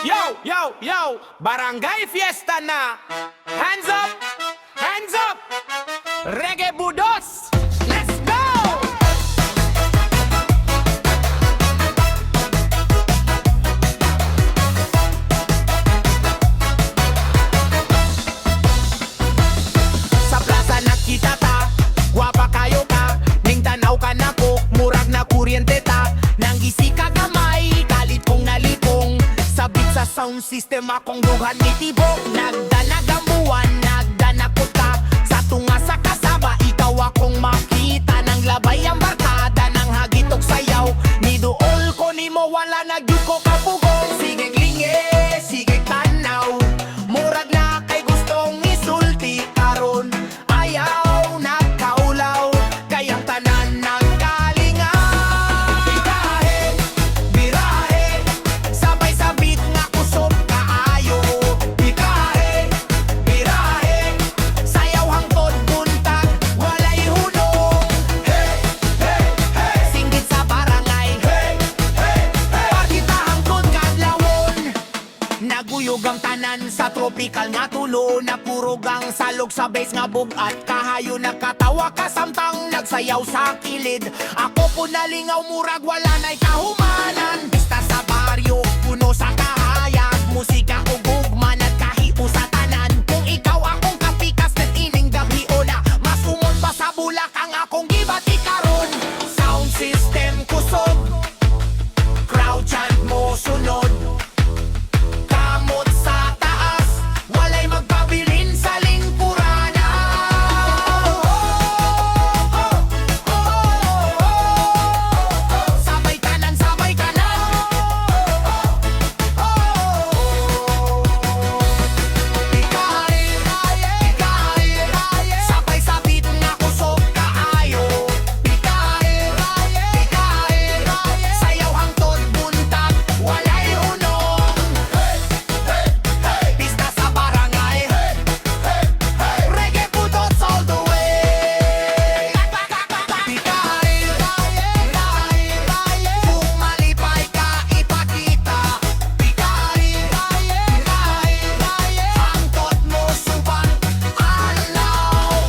Yo, barangay fiesta na. Hands up, hands up. Reggae budos. Let's go. Sa plaza nakita ta, guwapa kayo ka, ning tanaw ka na ko, murag na kuryente ta. Nang gisi ka gamay, kalit kong nalipong, sabit sa sound system akong duhan ni tibok. Nagdanagamuan, nagdanakota, sa tunga sa kasaba, ikaw akong makita. Nang labay ang barkada, nang hagitok sayaw, ni dool ko ni mo wala nagyud ko kapugong. Sige glingi, sige tanaw, murag na kay gustong isulti karon. Ayaw nagkaulaw, kayang tanan nagkalingaw. Birahe, birahe, sabay sabit nga kusog kaayo. Birahe, birahe, sayaw hangtod buntag, walay hunong. Hey, hey, hey, singgit sa barangay. Hey, hey, hey, pagita hangtod kadlawon. Naguyog ang tanan sa tropical nga tulo, napurog ang salog sa bass nga bugat. Kahayo nakatawa ka samtang nagsayaw sa kilid. Ako po nalingaw murag wala na'y kahumanan. Pista sa baryo, puno sa kahayag, musika o gugman at kahipo sa tanan. Kung ikaw akong kapikas na ining gabi o na, masumon pa sa bulak ang akong gibati karon. Sound system kusog, crowd chant mo sunod. Kamot sa taas, walay magpabilin sa lingkurana. Sabay kanan, sabay kanan. Ikahay, ikahay, sabay sabit nga kusog kaayo. Ikahay, ikahay, sayaw hangtod buntag, walay hunong. Pista sa barangay, reggae budos all the way. Bikahay, kung malipay ka ipakita. Bikahay, hangtod mo subang alaw.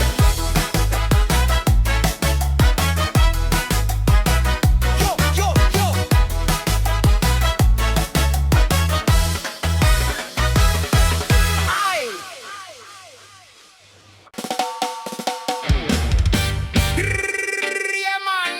Yo, yo, yo. Ay! Yeah, man.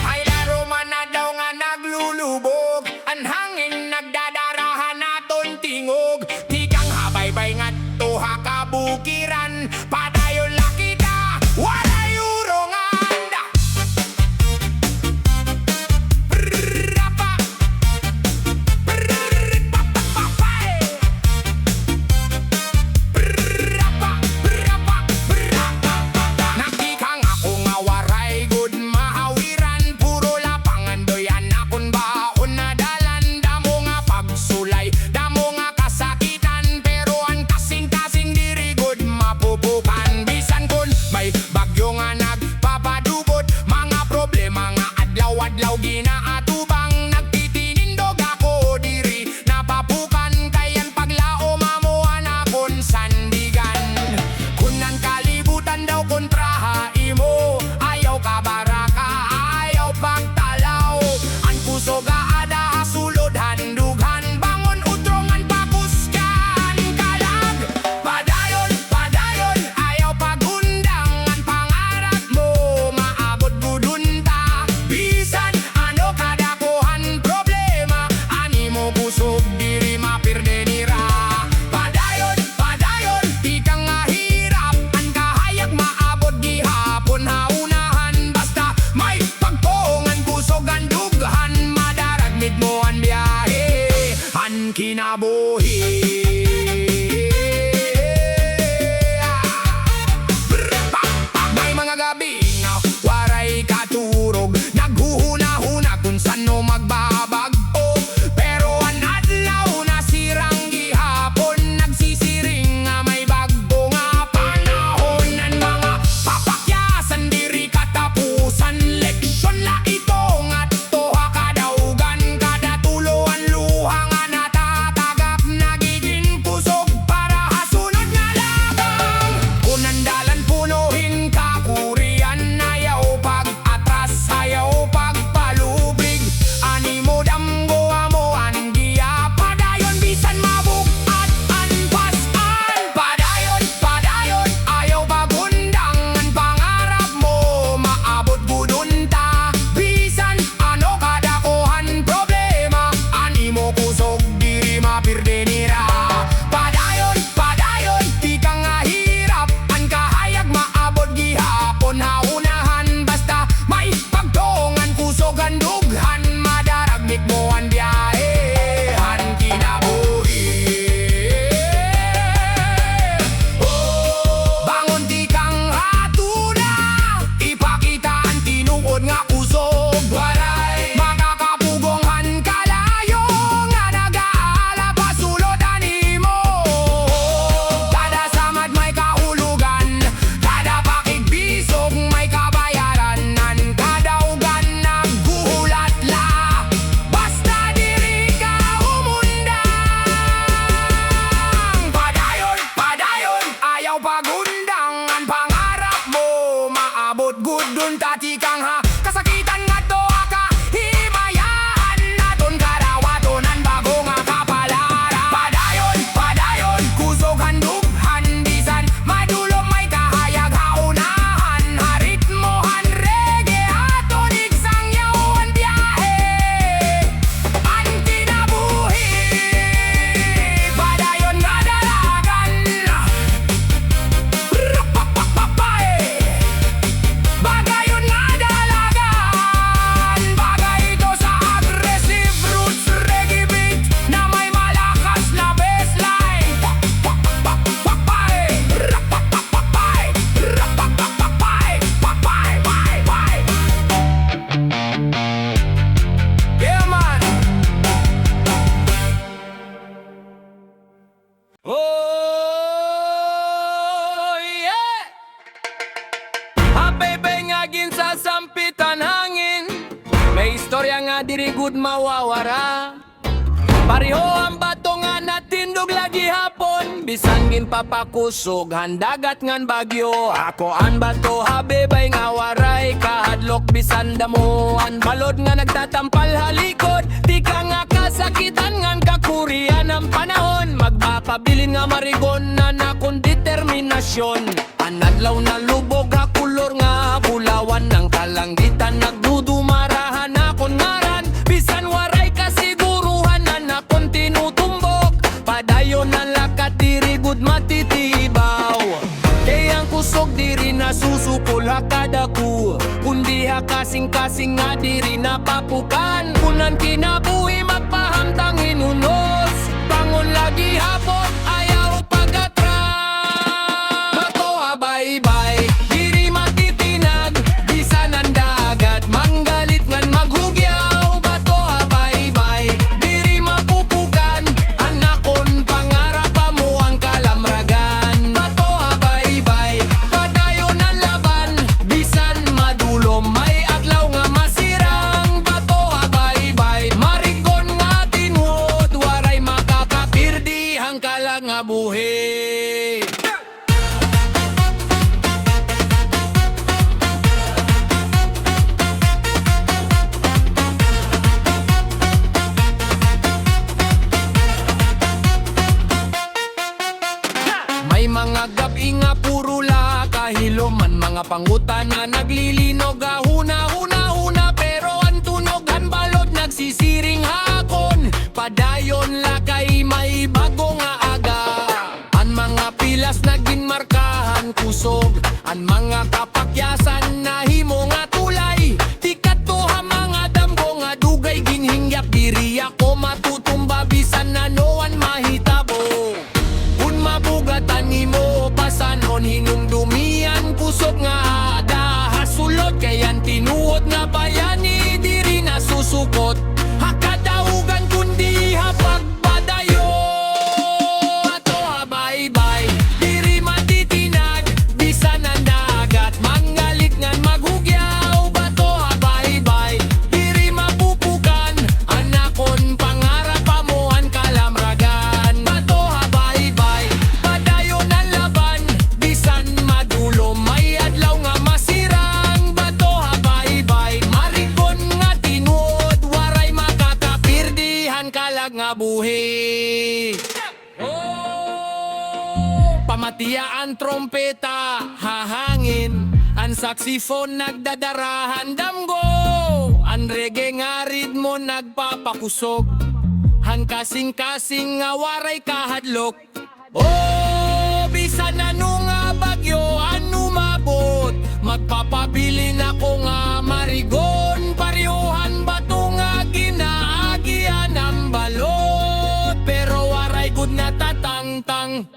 Ay laro man na daw nga naglulubog, ang hangin nagdadarahan naton tingog. Tigang habaybay nga tuha kabukiran, padayon lakita, walay urongan. Brrrapa, brrrrpapapapay. Brrrapa, brrrapa, brrrapapapa. Nakikang ako nga waray good maawiran, puro lapangan doyan akon baon na dalan. Damo nga pagsulay, damo nga kasakitan, pero ang kasing-kasing diri good mapupukan. Bisan kun may bagyo nga nagpapadubot, mga problema nga adlaw-adlaw ginaatubang. Nagtitinindog ako diri napapukan, kayan paglao mamuhan akon sandigan. Kunan kalibutan daw kontraha imo, ayaw ka baraka, ayaw pagtalaw. Ang puso gaada sulod handughan, bangon utrongan papuskan kalag. Padayon, padayon, ayaw pagundang, ang pangarap mo maabot gudunta. Bisan ano kadakuhan problema, ani mo busog diri mapirde nira. Padayon, padayon, di ka nga hirap, ang kahayag maabot gihapon haunahan. Basta may pagpoongan busog ang dughan, madaragmit mo ang biyahe, ang kinabuhi. May mga gabi nga waray katurog, naghuhuna-huna kung saan magbabag-o. Pero ang adlaw na sirang gihapon, nagsisiring nga may bago nga panahon. Ang mga papakyasan diri katapusan, leksyon la ito nga toha kadaugan, kada tulo ang luha nga nata istorya nga diri gud mawawara. Pareho ang bato nga natindog lagi hapon, bisan gin papakusog handagat ngan bagyo. Ako an bato habebay nga waray kahadlok, bisan damuan balod nga nagtatampal halikod. Di ka nga kasakitan ngan kakurian ang panahon, magpapabilin nga marigon na nakon determinasyon. Anadlaw na lubog ha kulor nga bulawan ng kalanggitan, nagdudumarahan akon ngaran, bisan waray kasiguruhan na nakon tinutumbok. Padayon ang lakat diri gud matitibaw, kay ang kusog diri nasusukol hakadaku, kundi ha kasing-kasing nga diri napapukan. Kunan kinabuhi magpahamtang inunos, bangon lagi hapon ayaw pagatras. Bato habay-bay diri matitinag, bisan ang dagat manggalit ngan maghugyaw. Bato habay-bay diri mapupukan, anakon pangarap mo ang kalamragan. Bato habay-bay padayon ang laban, bisan madulom may adlaw nga masirang. Bato habay-bay marigon nga tinwod, waray makakapirdi hang kalang nga buhi. May mga gabi nga puro la kahiloman, mga pangutan na naglilinog huna-huna-huna, pero ang tunog ang balod nagsisiring hakon. Padayon la kay may bago nga aga, ang mga pilas naging markahan kusog, ang mga kapakyasan na himo nga tulay. Tikat to ha mga damgo nga dugay ginhinggap, diri ako matutumba bisan na noan mahitabo. Kung mabugatan nimo pasanon hinumdumian kusog nga ada hasulot, kayan tinuot nga bayani diri nasusukot. Hakadaugan kundi hapagpadayo. Ato habay-bay diri matitinag, bisan ang dagat manggalit ngan maghugyaw. Bato habay-bay diri mapupukan, anakon pangarap mo ang kalamragan. Bato habay-bay padayon ang laban, bisan madulom may adlaw nga masirang. Bato habay-bay marigon nga tinuod, waray makakapirdihan kalag nga buhi. Pamatiya ang trompeta hahangin, ang saxophone nagdadarahan damgo, ang reggae nga ritmo nagpapakusog, ang kasing-kasing nga waray kahadlok. Bisan ano nga bagyo ano mabot, magpapabilin ako nga marigon. Pariuhan bato nga ginaagian ang balot, pero waray gud na tatangtang.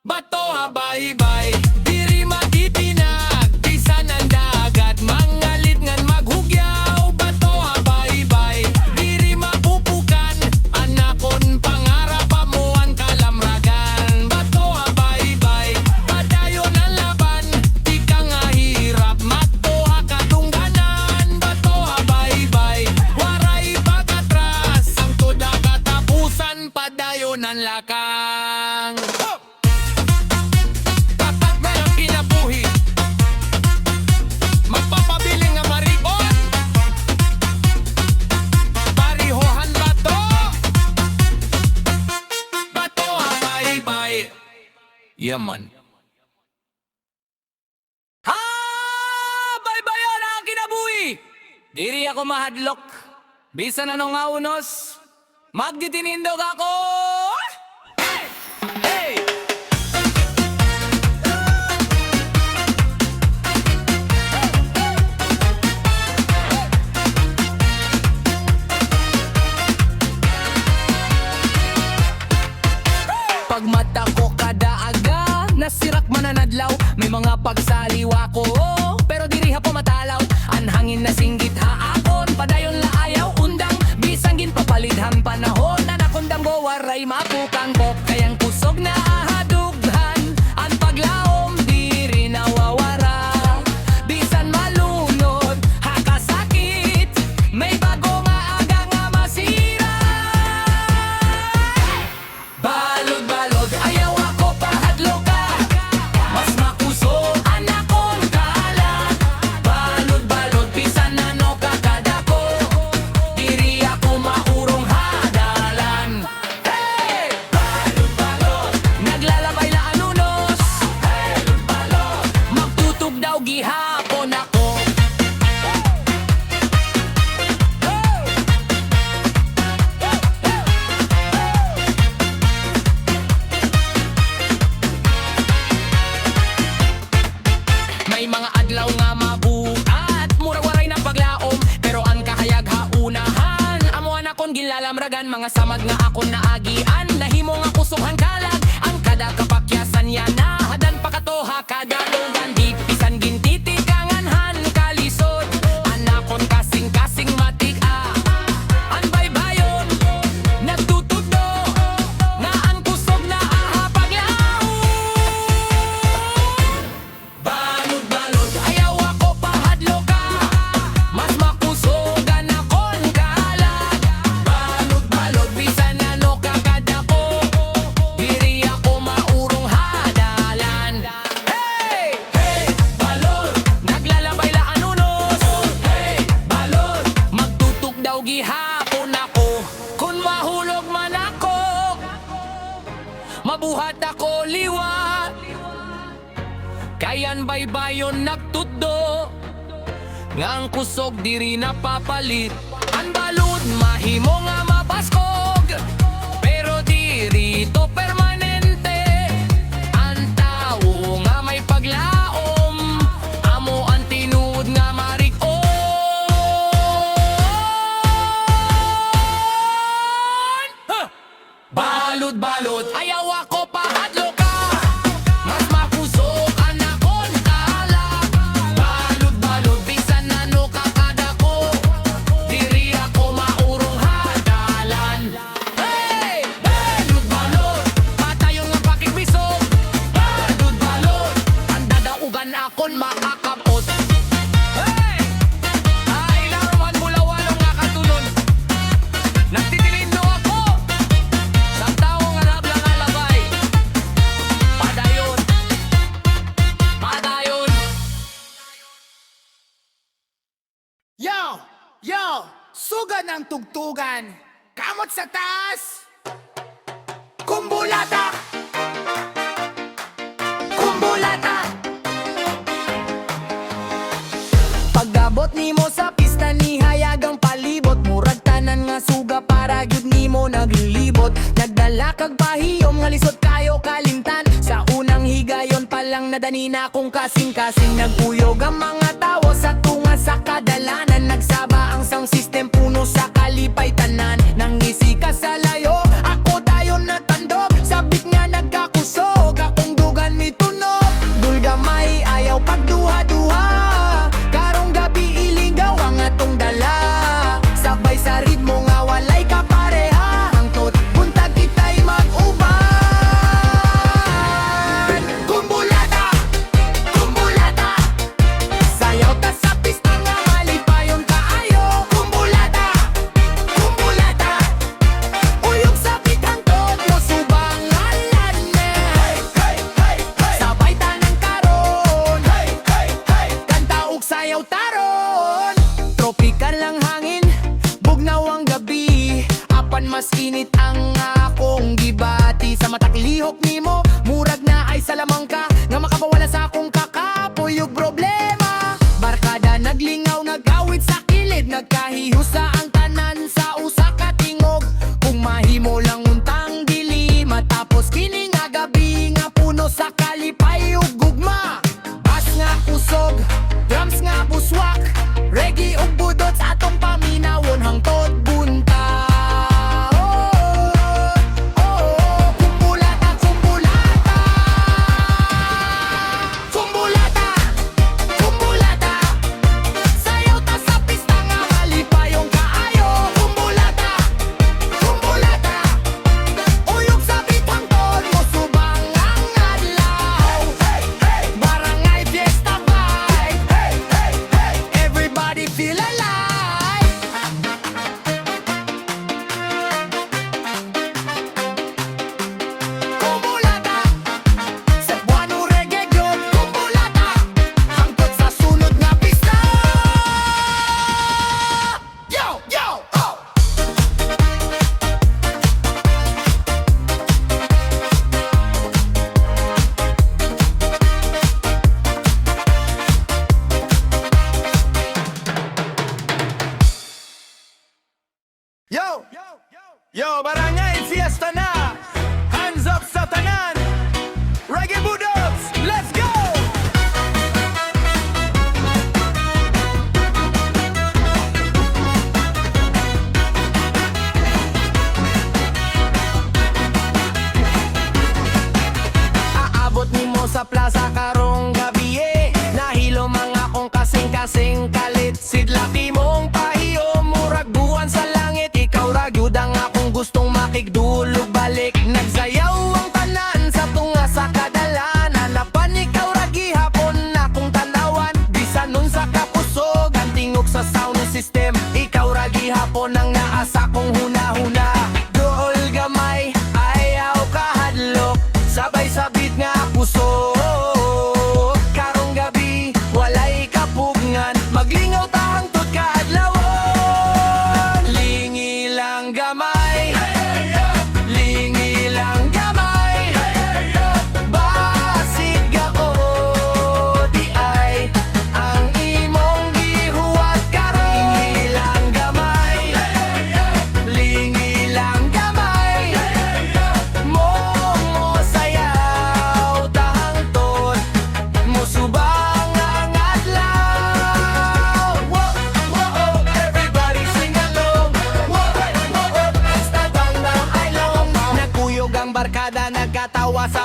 Bato habay-bay diri matitinag, bisan ang dagat manggalit ngan maghugyaw. Bato habay-bay diri mapupukan, anakon pangarap mo ang kalamragan. Bato habay-bay padayon ang laban, di ka nga hirap matuha katungganan. Bato habay-bay waray pagkatras, ang tuda katapusan padayon ang lakang. Tapat na ang kinabuhi, magpapabiling nga marigon. Parihohan bato, bato habay-bay. Yaman. Ha! Baybayon ang kinabuhi! Diri ako mahadlok, bisan anong nga unos, magditinindog ako! Hey! Pag mata ko kada aga, nasirak mananadlaw, may mga pagsaliwa ko, pero diri ha pumatalaw. Ang hangin na singgit haakon, padayon la ayaw undang, bisang gin papalidhan panahon, nanakundang go waray map. lalamragan mga samad nga ako naagian. Nahimo nga kusong hangkalag ang kada kapakyasan yan. Nahadan pakatoha kada lugan di pisan gintitigangan han kalisod. Anakon kasing-kasing matik-a an baybayon nagtutugdo nga ang kusog na ahapaglaon. Balod-balod ayaw ako pahadlo ka, mas makusogan akon kalag. Balod-balod bisan ano kakada ko, diri ako maurong hadalan. Hey! Hey! Balod! Naglalabay la anunos. Hey! Balod! Magtutok daw gihapon ako. Kung mahulog man ako, mabuhat ako liwat. Kayan baybayon nagtuddo nga ang kusog diri napapalit. Ang balud mahimo nga mapaskog, pero diri to permanente. Ang tao nga may paglaom, amo ang tinuod nga marikon. Balud-balud ayaw ako pahadlo ka, mas makusog anakon kalag. Balud-balud bisan ano kakada ko, diri ako maurong hadalan. Hey! Balud-balud patayon nga pakikbisog. Balud-balud ang dadaugan akon makakapot. Hey! Ay laruan mula walong nga katunod, nagtitilino ako sa tao nga nablang alabay. Padayon, padayon. Yo! Yo! Sugan ang tugtugan! Kamot sa taas! Kumbulata! Kumbulata! Pagabot nimo sa pista ni hayagang palibot, murag tanan nga suga para gyud nimo naglilibot. Nagdala kag pahiyom nga lisod kayo kalimtan, sa unang higayon pa lang nadani na kung kasing-kasing. Naguyog ang mga tawo sa tunga sa kadalanan, nagsaba ang sound system puno sa kalipay tanan. Nangisika sa layo, ako dayon natandog, sabik nga nagkakusog, akong dugan mitunog. Dulgamay ayaw pagduha-duha, karong gabi iligaw ang atong dala. Sabay sa ritmo nga walay kapareha, hangtod buntag kita'y mag-uban. Kumbulata! Kumbulata! Sayaw ta sa pista nga malipayon kaayo. Kumbulata! Kumbulata! Uyog sa bitang tod mo subang alane. Hey! Hey! Hey! Sabay tanan karon, Hey! Hey! Hey! kanta ug sayaw taron. Tropical lang hangin, bugnaw ang gabi, apan mas init ang akong gibati. Sa matak lihok nimo, murag na ay salamang ka, nga makabawala sa akong kakapuyog problema. Barkada naglingaw, nagawid sa kilid, nagkahihusa ang tanan sa usa ka tingog. Kung mahimo lang untang dili, matapos kini nga gabi nga puno sa kalipay ug gugma. Bass nga usog, drums nga buswak, reggae ug budot sa atong paminawon hangtod bunta. Kumbulata, kumbulata. Kumbulata! Kumbulata! Sayaw ta sa pista nga malipayong kaayo. Kumbulata! Kumbulata! Uyog sa bitang tod mo subang ang adlaw. Hey! Hey! Barangay fiesta vibe, Hey! Hey! Hey! everybody feel alive. Kumbulata, Cebuano reggae group. Kumbulata, hangtod sa sunod nga pista. Yo! Yo! Oh! Yo! Yo! Barangay Fiesta na! Hands up sa tanan! Reggae Budots! Let's go!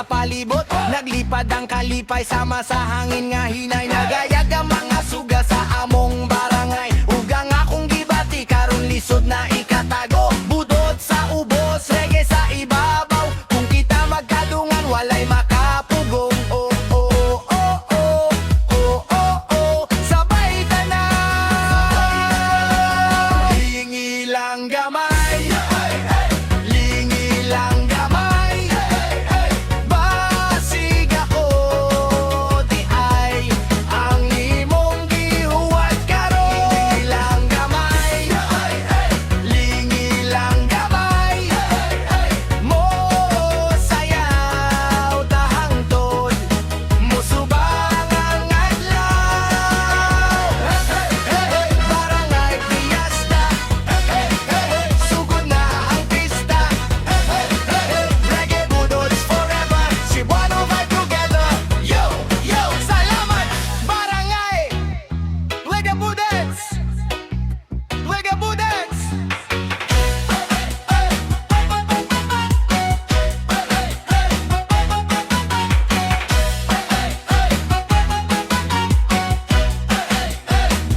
sa palibot. Naglipad ang kalipay sama sa hangin nga hinay. Nagayag ang mga suga sa among barangay. Ugang akong gibati karon lisod na ikatago. Budot sa ubos, reggae sa ibabaw. Kung kita magkadungan walay makapugong. Oh, oh, oh, oh, oh, oh, oh. Sabay tanaw. Lingi lang gamay. Lingi lang gamay. Basig ako di ay ang imong gihuwat karon. Lingi lang gamay. Lingi lang gamay. Mo sayaw tahangtod. Musubang ang adlaw. Barangay Fiesta. Sugod na ang pista. Reggae budots forever. Cebuano vibe together. Yo, yo, salamat barangay. Reggae budots. Reggae budots.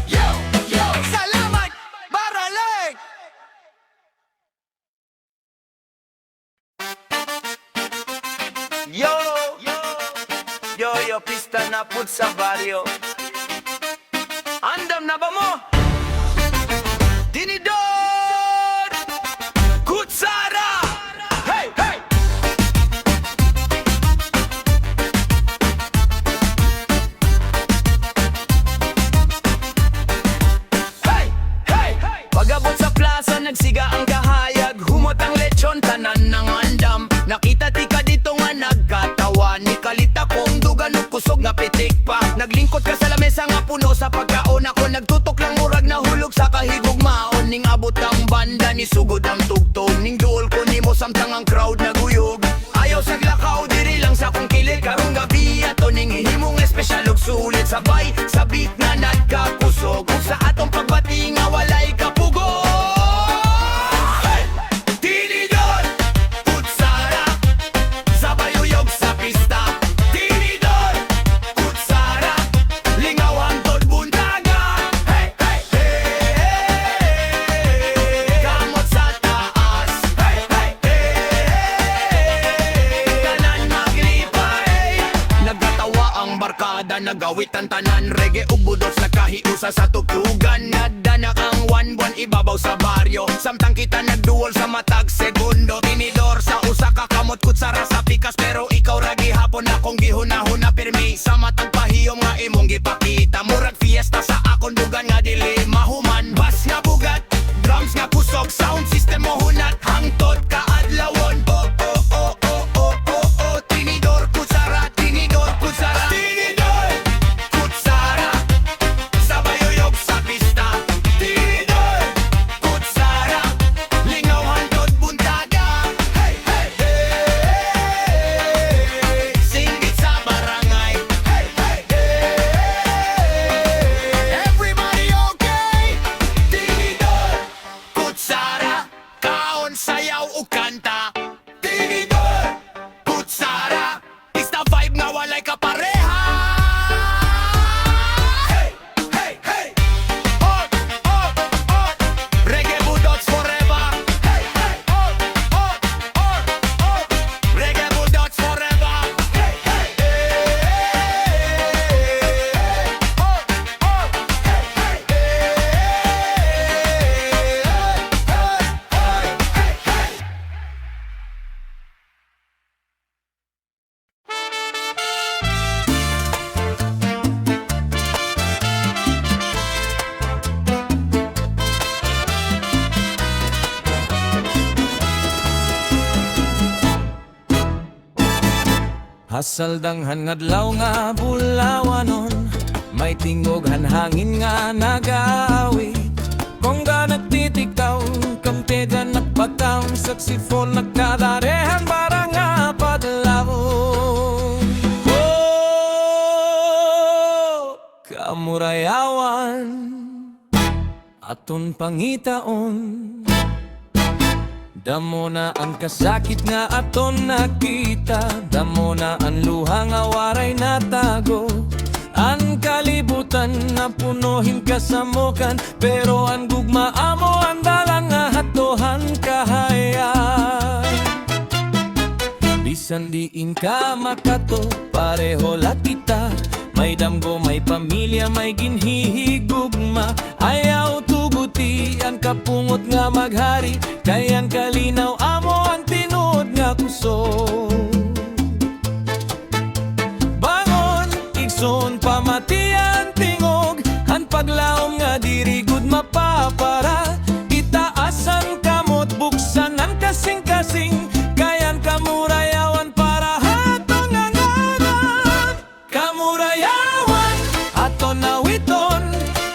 Yo, yo, salamat barangay. Yo, yo, pista na pud sa baryo. Andam na ba mo? Dinidor! Kutsara! Hey, hey! Hey, hey! Pagabot sa plaza, nagsiga ang kahayag. Humot ang lechon, tanan ng andam. Nakita tika dito nga nagkatawa. Ni kalita kong dugan ug kusog nga pitik pa. Naglingkod ka sa lamesa nga puno sa pagkaon. Ako nagtutok lang murag na hulog sa kahigugmaon. Ning abot ang banda ni sugod ang tugtog. Ning duol ko nimo samtang ang crowd naguyog. Ayaw sa glakaw diri lang sa kong kilig. Karong gabi ato ning himong espesyal ug sulit. Sabay sa beat nga nagkakusog. Ug sa atong pagbati nga walay kapugod. Tinidor, kutsara, sabay uyog sa pista. Tinidor, kutsara, lingaw hangtod buntaga. Hey, hey, hey, kamot sa taas. Hey, hey, hey, tanan maglipay. Nagkatawa ang barkada, nagawit ang tanan. Reggae ug budots nagkahiusa sa tugtugan. Nadanak ang one ibabaw sa baryo. Samtang kita nagduol sa matag segundo. Tinidor sa usa ka kamot kutsara sa pikas. Pero ikaw ra gihapon akong gihunahuna pirmi. Sa matag pahiyom nga imong gipakita. Murag fiesta sa akong dugan nga dili mahuman. Bass nga bugat, drums nga kusog, sound system mo hunat. Hangtod ka adlawon. Oh, oh, oh, oh, oh, oh, oh. Tinidor kutsara, tinidor kutsara. Tinidor kutsara, sabay uyog sa pista. Tinidor kutsara, lingaw hangtod buntaga. Hey, hey, hey, singgit sa barangay. Hey, hey, hey, everybody okay? Tinidor kutsara, kaon sayaw ug kanta. Tinidor kutsara, is the vibe nga walay kapareha. Hey, hey, hey, hot, hot, hot, reggae budots forever. Hey, hey, hot, hot, hot, hot, reggae budots forever. Hey, hey, hey, hot, hot, hey, hey, hey, hey, hey. Hasaldanghan ngadlaw nga bulawanon. May tingog hangin nga nag-aawit. Kung ga nagtitikaw, kampeda nagpataw. Saksifon nagkadarehan para nga padlaw. Oh, kamurayawan aton pangitaon. Damo na ang kasakit nga aton nakita, damo na ang luha nga waray natago. Ang kalibutan na punuhin kasamukan, pero ang gugma amo ang dalang nga hatohan kahaya. Bisan diin ka makato, pareho la kita. May damgo, may pamilya, may ginhihigugma. Ayaw tuguti ang kapungot nga maghari, kay ang kalinaw amo ang tinuod nga kusog. Bangon, igsoon pamatian tingog, ang paglaom nga diri gud mapapara. Itaas ang kamot, buksan ang kasing-kasing, kayan kamurayawan para hatong nanganap. Kamurayawan, aton nawiton,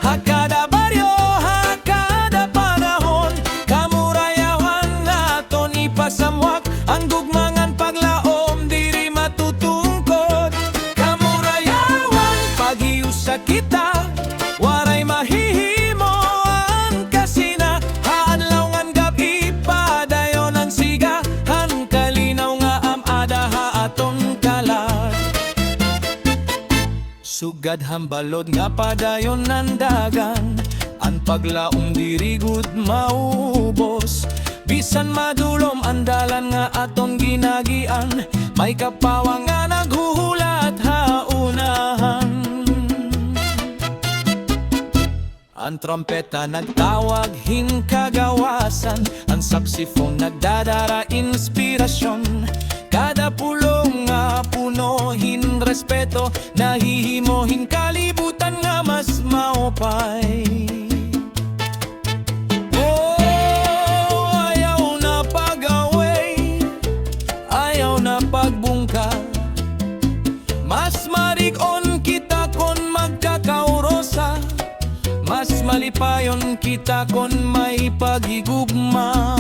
hakada baryo, hakada panahon. Kamurayawan aton ipasamwak, ang gugmangan paglaom diri matutungkod. Kamurayawan, paghiusa kita, waray mahihimo ang kasina. Haadlaw ngan gabi padayon ang siga, ang kalinaw nga amada ha aton kalat. Sugad hambalod nga padayon nandagan, ang paglaom diri gud maubos. Bisan madulom ang dalan nga aton ginagian, may kapawang nga naghuhulat haunahan. Ang trompeta nagtawag hinkagawasan, ang saxophone nagdadara inspirasyon. Kada pulong nga punohin respeto, nahihimohin kalibutan nga mas maupay. Oh, ayaw na pag-away, ayaw na pagbungka. Mas marigon kita kon magkakaurosa, mas malipayon kita kon may pagigugma.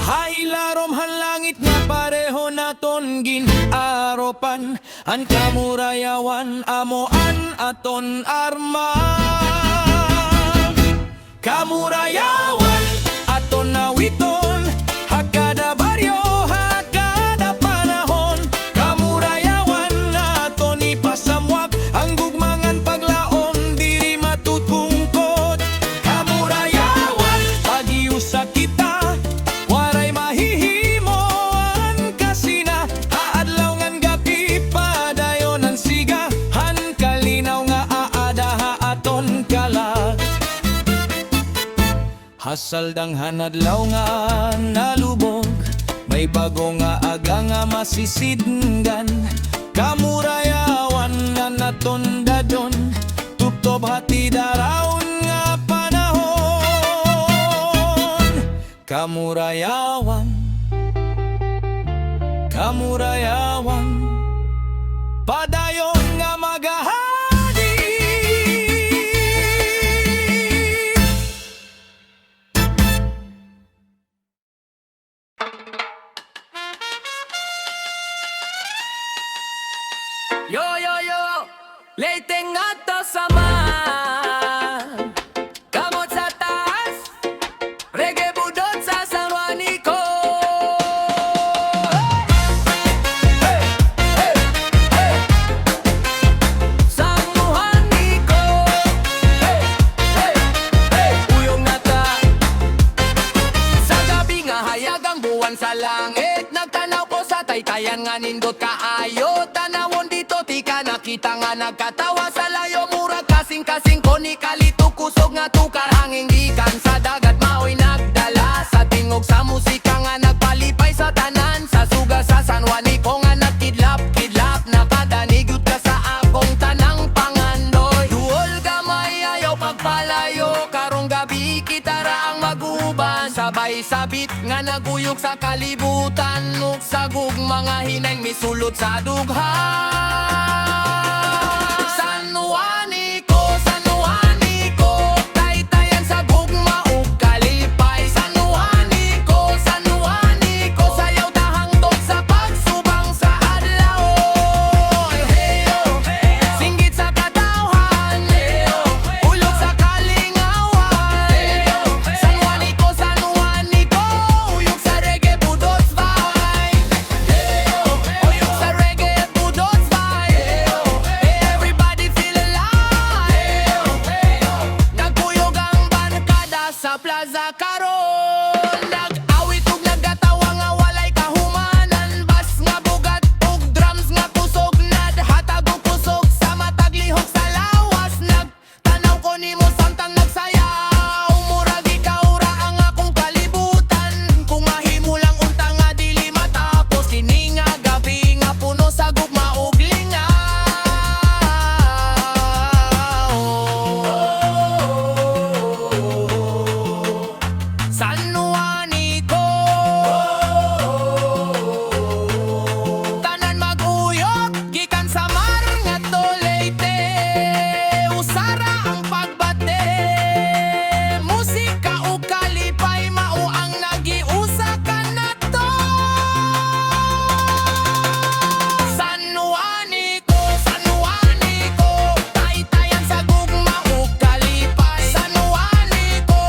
Hailarom halangit nga pareho naton ginaropan, ang kamurayawan amoan aton arma. Kamurayawan aton nawiton, hakada baryo, hakada panahon. Kamurayawan aton ipasamwak, ang gugmangan paglaom diri matutungkod. Kamurayawan, paghiusa kita, waray mahihimo ang kasina. Haadlaw ngan gabi padayon ang siga, han kalinaw nga aada ha aton kalat. Hasaldang hanadlaw nga nalubog, may bago nga aga nga masisidngan. Kamurayawan nga naton dadon, tuptob hati darawon nga panahon. Kamurayawan, kamurayawan, padayon nga magahadi. Yo yo yo, leite nga to sama, kamot sa taas, reggae budot sa San Juanico. Hey, hey, hey, San Juanico. Hey, hey, hey, uyong nata. Sa gabi nga hayag ang buwan sa langit, nagtanaw ko sa taytayan nga nindot kaayo. Tanawon dito ti ka nakita nga nagkatawa sa layo, mura kasing-kasing ko ni kalito kusog nga tukar hanging gikan sa dagat maoy nagdala sa tingog sa musika nga nagpalipay sa tanan sa suga sa San Juanico nga nagkidlap-kidlap nakadanig yut ka sa akong tanang pangandoy. Duol gamay ayaw pagpalayo, karong gabi kita ra ang maguban, sabay sabit nga naguyok sa kalibutan, ug sa mga hinay misulot sa dughan. San Juanico, San Juanico, taytayan sa gugma ug kalipay. San Juanico, San Juanico, sayaw dahang dog sa pagsubang sa adlaw. Heyo, singgit sa katawhan, ulog sa kalingawan. San Juanico, San Juanico, plaza karon. Nag-awit ug nagatawa nga walay kahumanan. Bas nga bugat ug drums nga kusog. Nadhatag og kusog sa matag lihok sa lawas. Nagtanaw ko nimo samtang nagsayaw. Murag ikaw ra ang akong kalibutan. Kung mahimo lang unta nga dili matapos. Kini nga gabi nga puno sa gugma ug lingaw. San Juanico, tanan mag-uyok gikan sa mar ngadto Leyte. Usara ang pagbate, musika ug kalipay mao ang nagiusa kanato. San Juanico, taytayan sa gugma ug kalipay. San Juanico,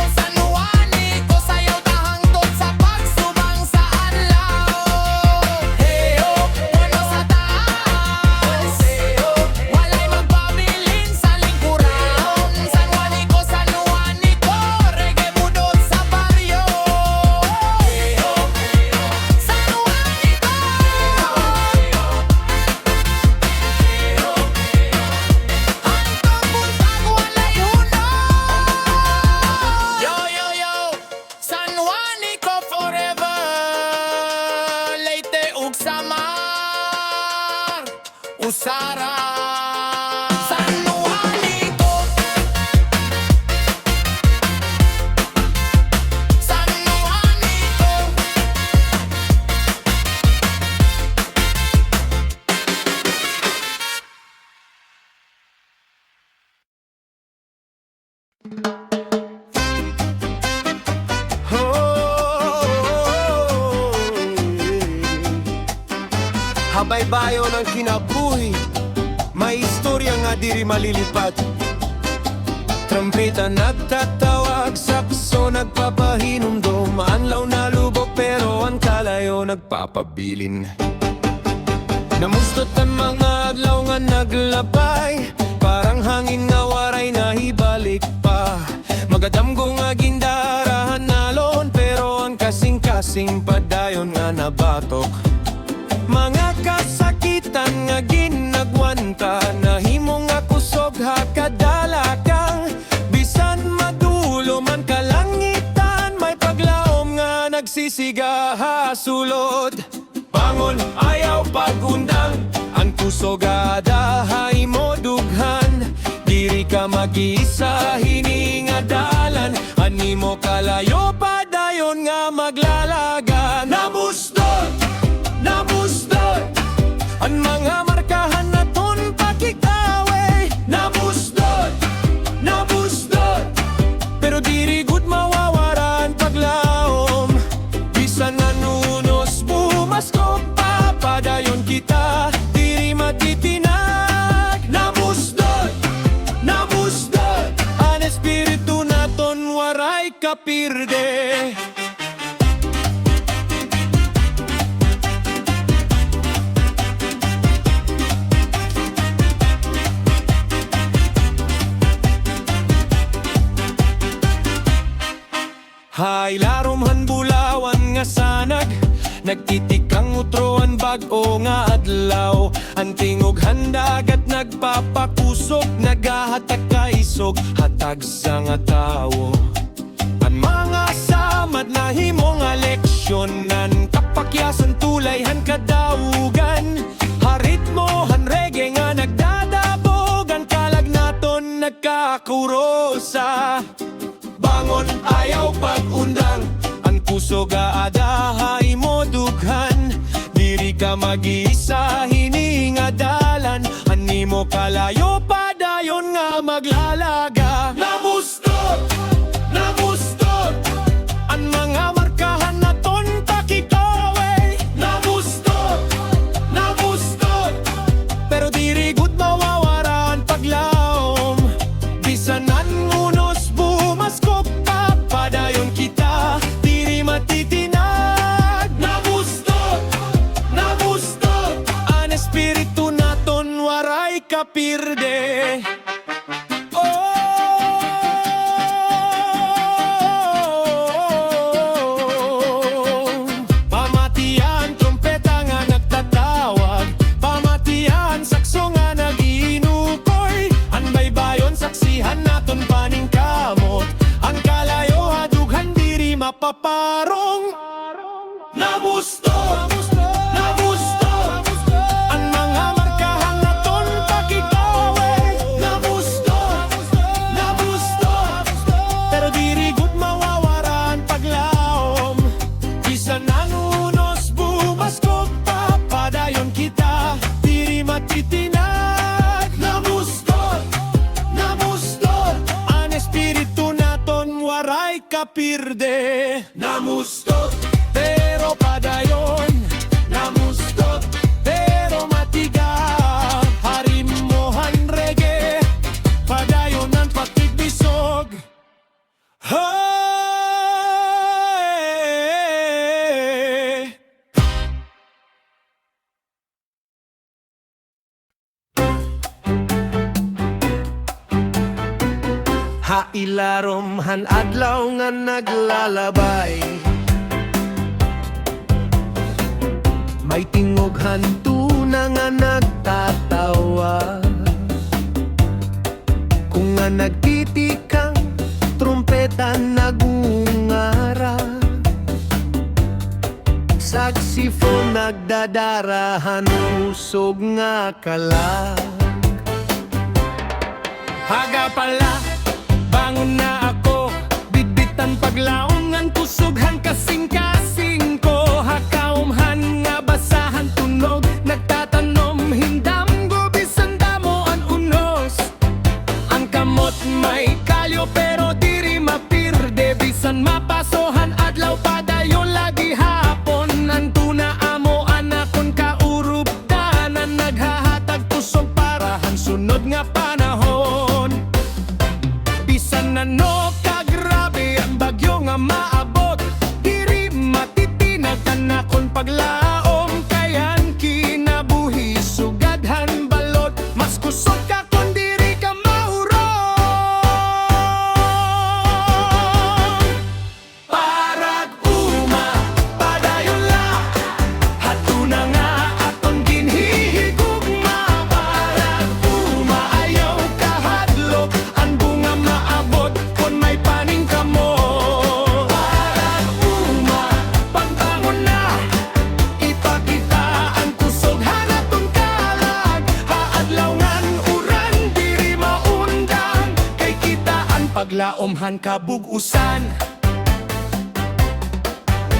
sayaw tahangtod sa pagsubang sa adlaw. Heyo, puno sa taas. Walay magpabilin sa lingkuran. San Juanico, reggae budot sa baryo. Heyo, San Juanico. Hangtod buntag walay hunong. Yo, San Juanico forever. Leyte ug Samar, Usara. San Juanico, San Juanico. Habay bayo ng kinabuhi, may istorya nga diri malilipat. Trumpeta nagtatawag, sakso nagpapahinumdum. Anlaw na lubog pero ang kalayo nagpapabilin. Namustot ang mga adlaw nga naglabay, parang hangin nga waray nahibalik pa. Magadamgo nga gindarahan nalon, pero ang kasing-kasing padayon nga nabatok. Mga kasakitan nga ginagwanta, nahimo nga kusog hakadalakang. Bisan madulo man kalangitan, may paglaom nga nagsisiga hasulod. Bangon ayaw pagundang, ang kusog adahay mo dughan. Diri ka mag-iisa hiningadalan, animo kalayo padayon nga maglalaga. Namusdod ang mga markahan na ton pakikawe. Namusdod pero diri gud mawawaran paglaom. Bisan nanunos bumasko pa, padayon kita diri matitinag. Namusdod ang espiritu naton waray kapirde. Hay larumhan bulawan nga sanag, nagtitikang utroan bag-o nga adlaw. Ang tingog handag at nagpapakusog, nagahatak kaisog, hatag sa nga tawo. Ang mga samad na himo nga leksyonan, kapakyasan tulayhan kadaugan. Haritmohan reggae nga nagdadabog, ang kalag naton nagkakurosa. Bangon ayaw pag-undang, ang puso ga adahay mo dughan. Diri ka mag-isa hiningadalan, animo kalayo padayon nga maglalaga. Namusdod ang mga markahan na ton pakikawe. Namusdod pero diri gud mawawaran paglaom. Bisan unos bumaskok pa, padayon kita diri matitinag. mapaparong. Namusto, namusto, ang mga markahang aton pakigawin. Namusto, namusto, pero diri gud mawawaran paglaom. Bisan ang unos bumas ko papadayon kita, diri matitinag. Namusto, namusto, ang espiritu naton waray kapirde. Namusto, pero padayon. Namusto, pero matiga. Harimohan reggae, padayon ang pakigbisog. Hey! Hailarom han adlaw nga naglalabay, may tingog hantuna nga nagtatawa. Kung nga nagtitikang trumpeta nagungara, saksifon nagdadarahan usog nga kalag. Haga pala, bangon na ako, bitbitan paglaongan kusughan kasing-kasing ko. Hakaumhan nga basahan tunog, nagtatanom hindam gubisan damo an unos. Ang kamot may kalyo pero diri mapirde, bisan mapasohan adlaw padayon lagi hapon. Ang tuna amo anakon kaurup tanan, naghahatag tusog parahan sunod nga panahon. Bisan ano kagrabe ang bagyo nga maabot, diri matitinag tanakon paglaom. Kayan kinabuhi sugadhan balot, mas kusog ka kung diri ka mahurong. Parag uma, padayon la, hatuna nga aton ginhihigugma. Parag uma, ayaw kahadlok, ang bunga maabot kung may paning kamo. Parag uma, pagbangon na, ipakita ang kusog hanatong kalag. Haadlawngan uran diri maundang, kay kita ang paglaomhan kabugusan.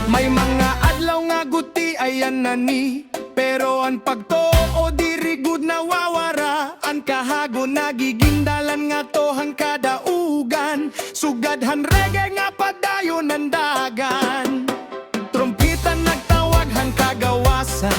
May mga adlaw nga guti ayan na ni, pero ang pagtoo diri gud nawawara. Ang kahago nagigindalan nga tohang kadaugan, sugadhan reggae nga padayon ang dagan. Trompitan nagtawag hang kagawasan,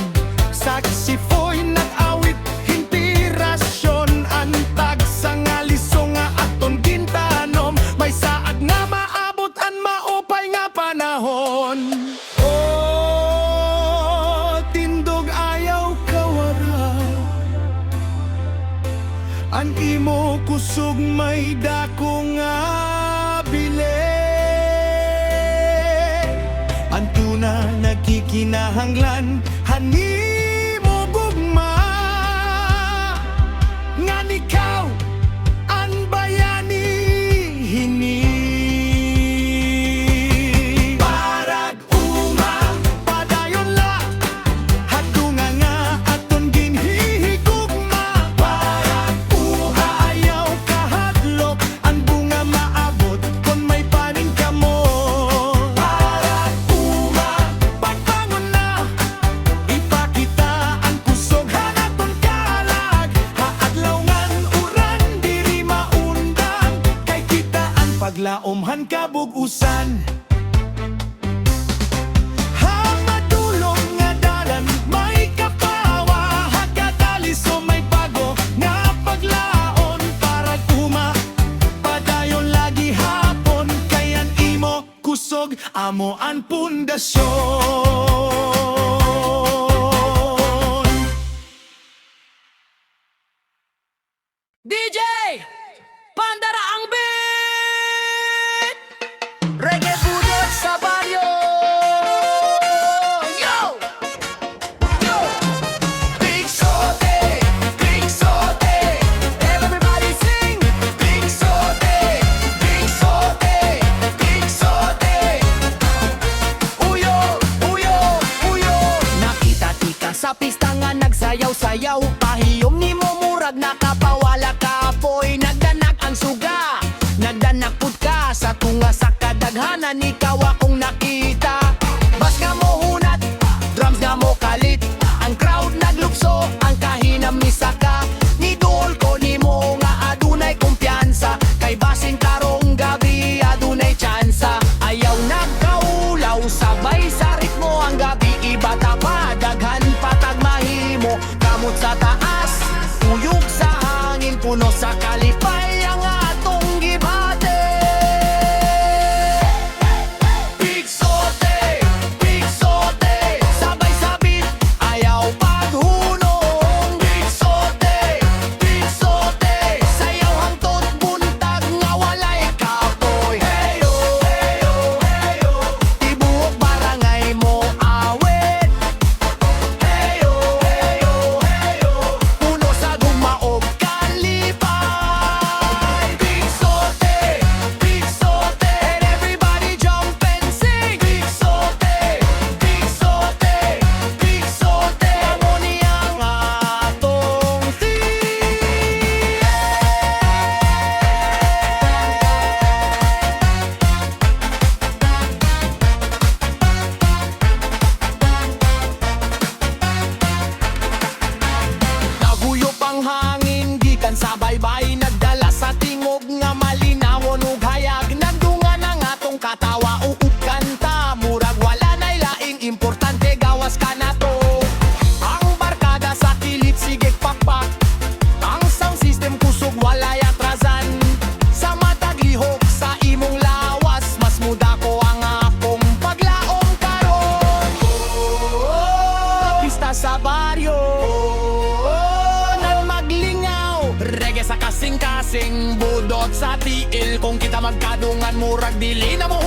saksifoy nag-awit hintirasyon. Antag sa nga liso nga aton gintanom, may saad nga maabot ang maupay nga panahon. Oh, tindog ayaw kawara, ang imo kusog may dako nga bile. Ang tuna nagkikinahanglan, hanimo gugma. Ngan ikaw ang bayani hini. Parag uma, padayon la, hatunga nga aton ginhihigugma. Parag uha, ayaw kahadlok, ang bunga maabot kung may paning kamo. Parag uma, pagbangon na, ipakita ang kusog hanaton kalag. Haadlawngan uran diri maundang, kay kita ang paglaomhan kabugusan. Hamadulong nga dalan, may kapawa, hagadaliso may bago nga paglaon. Parag uma, padayon lagi hapon, kayan imo kusog amo ang pundasyon. DJ! Pandara ang beat! Reggae budot sa baryo. Yo! Yo! Big sote, big sote. Everybody sing. Big sote, big sote, big sote. daghanan ikaw akong nakita. Bas nga mo hunat, drums nga mo kalit. Ang crowd naglukso, ang kahinam ni Saka. Nidol ko nimo nga adunay kumpiyansa. Kay basin karong gabi adunay tsansa. Ayaw nagkaulaw, sabay sa ritmo. Ang gabi ibata pa, daghan patag mahimo. Kamot sa taas, uyog sa hangin, puno sa kalipay ang atong gibate. Big sote, sabay sabit, ayaw paghunong. Big sote, sayaw hangtod buntag nga walay kapoy. Heyo, heyo, heyo, tibuok barangay mo awit. Heyo, heyo, heyo, puno sa gumaog kalipay. Big sote, and everybody jump and sing. Big sote, amo niyang atong theme. Naguyop ang hangin, gikan sa baybay. Nagdala sa tingog nga malinawon ug hayag. Nagdungan ang atong katawa ug kanta. Murag wala nay laing importante, gawas ka na to. Ang barkada sa kilid, sige pakpak. Ang sound system kusog, walay atrasan. Sa matag lihok, sa imong lawas, mas muda ko ang akong paglaom karon. Pista sa baryo, nang maglingaw. Reggae sa kasing-kasing, budot sa tiil. Kung kita magkadungan, murag dili na mo